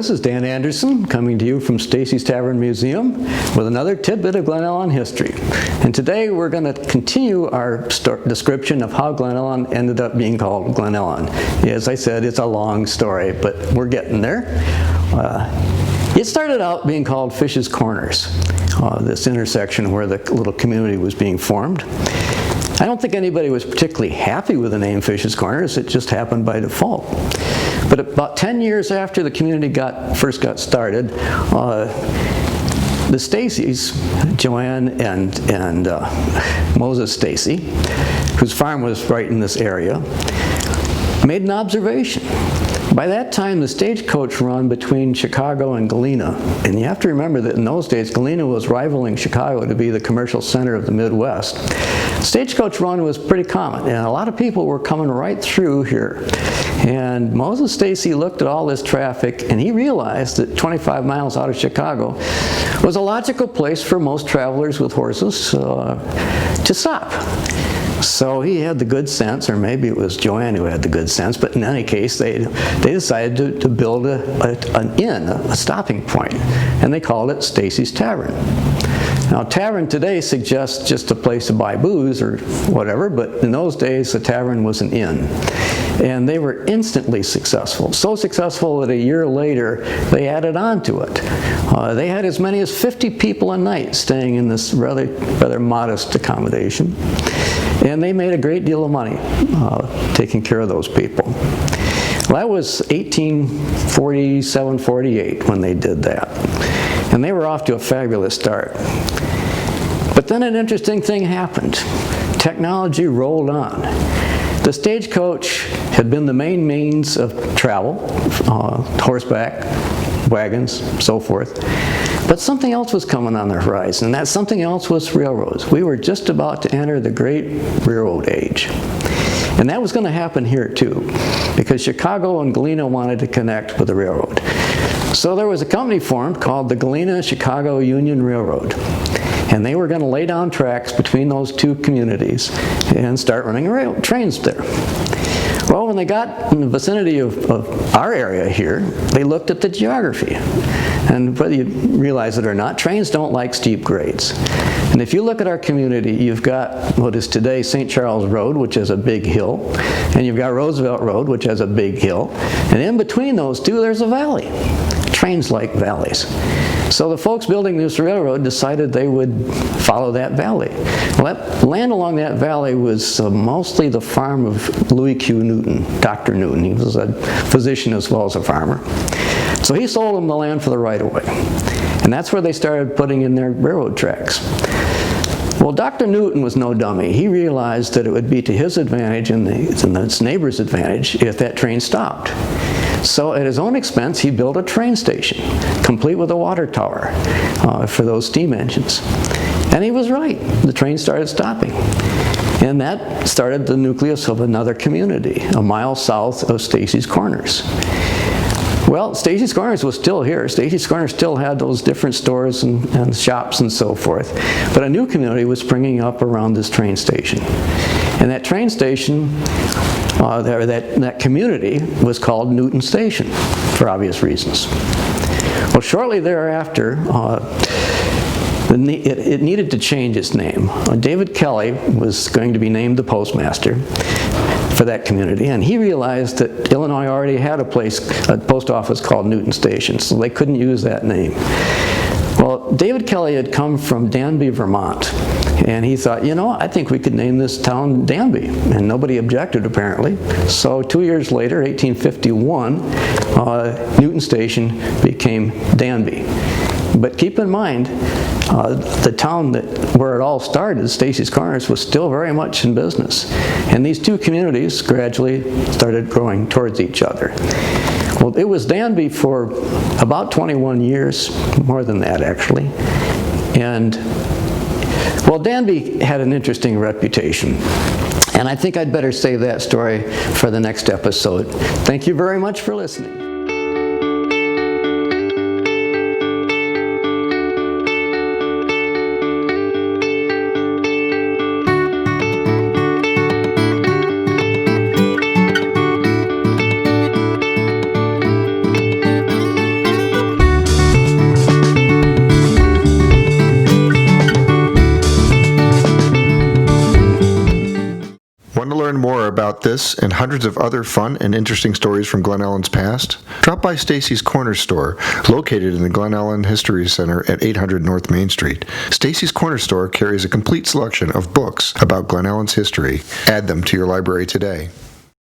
this is Dan Anderson coming to you from Stacy's Tavern Museum with another tidbit of Glen Ellyn history. And today we're going to continue our description of how Glen Ellyn ended up being called Glen Ellyn. As I said, it's a long story, but we're getting there. It started out being called Fish's Corners, this intersection where the little community was being formed. I don't think anybody was particularly happy with the name Fish's Corners. It just happened by default. But about 10 years after the community first got started, the Stacys, Joanne and Moses Stacy, whose farm was right in this area, made an observation. By that time, the stagecoach run between Chicago and Galena, and you have to remember that in those days, Galena was rivaling Chicago to be the commercial center of the Midwest. Stagecoach run was pretty common, and a lot of people were coming right through here. And Moses Stacy looked at all this traffic, and he realized that 25 miles out of Chicago was a logical place for most travelers with horses to stop. So he had the good sense, or maybe it was Joanne who had the good sense, but in any case, they decided to build an inn, a stopping point, and they called it Stacy's Tavern. Now, tavern today suggests just a place to buy booze or whatever, but in those days, the tavern was an inn. And they were instantly successful. So successful that a year later, they added on to it. They had as many as 50 people a night staying in this rather modest accommodation. And they made a great deal of money taking care of those people. Well, that was 1847, 48 when they did that. And they were off to a fabulous start. But then an interesting thing happened. Technology rolled on. The stagecoach had been the main means of travel, horseback, wagons, so forth. But something else was coming on the horizon, and that something else was railroads. We were just about to enter the great railroad age. And that was going to happen here too, because Chicago and Galena wanted to connect with the railroad. So there was a company formed called the Galena-Chicago Union Railroad. And they were going to lay down tracks between those two communities and start running trains there. Well, when they got in the vicinity of our area here, they looked at the geography. And whether you realize it or not, trains don't like steep grades. And if you look at our community, you've got what is today St. Charles Road, which is a big hill, and you've got Roosevelt Road, which has a big hill, and in between those two, there's a valley. Trains like valleys. So the folks building this railroad decided they would follow that valley. Well, that land along that valley was mostly the farm of Louis Q. Newton, Dr. Newton. He was a physician as well as a farmer. So he sold them the land for the right-of-way. And that's where they started putting in their railroad tracks. Well, Dr. Newton was no dummy. He realized that it would be to his advantage and his neighbor's advantage if that train stopped. So at his own expense, he built a train station, complete with a water tower for those steam engines. And he was right. The train started stopping. And that started the nucleus of another community, a mile south of Stacy's Corners. Well, Stacy's Corners was still here. Stacy's Corners still had those different stores and shops and so forth. But a new community was springing up around this train station. And that train station, that community was called Newton Station, for obvious reasons. Well, shortly thereafter, it needed to change its name. David Kelly was going to be named the postmaster for that community, and he realized that Illinois already had a post office called Newton Station, so they couldn't use that name. Well, David Kelly had come from Danby, Vermont, and he thought, I think we could name this town Danby, and nobody objected apparently. So 2 years later, 1851, Newton Station became Danby. But keep in mind, the town where it all started, Stacy's Corners, was still very much in business. And these two communities gradually started growing towards each other. Well, it was Danby for about 21 years, more than that actually. And, well, Danby had an interesting reputation. And I think I'd better save that story for the next episode. Thank you very much for listening. about this and hundreds of other fun and interesting stories from Glen Ellyn's past? Drop by Stacy's Corner Store, located in the Glen Ellyn History Center at 800 North Main Street. Stacy's Corner Store carries a complete selection of books about Glen Ellyn's history. Add them to your library today.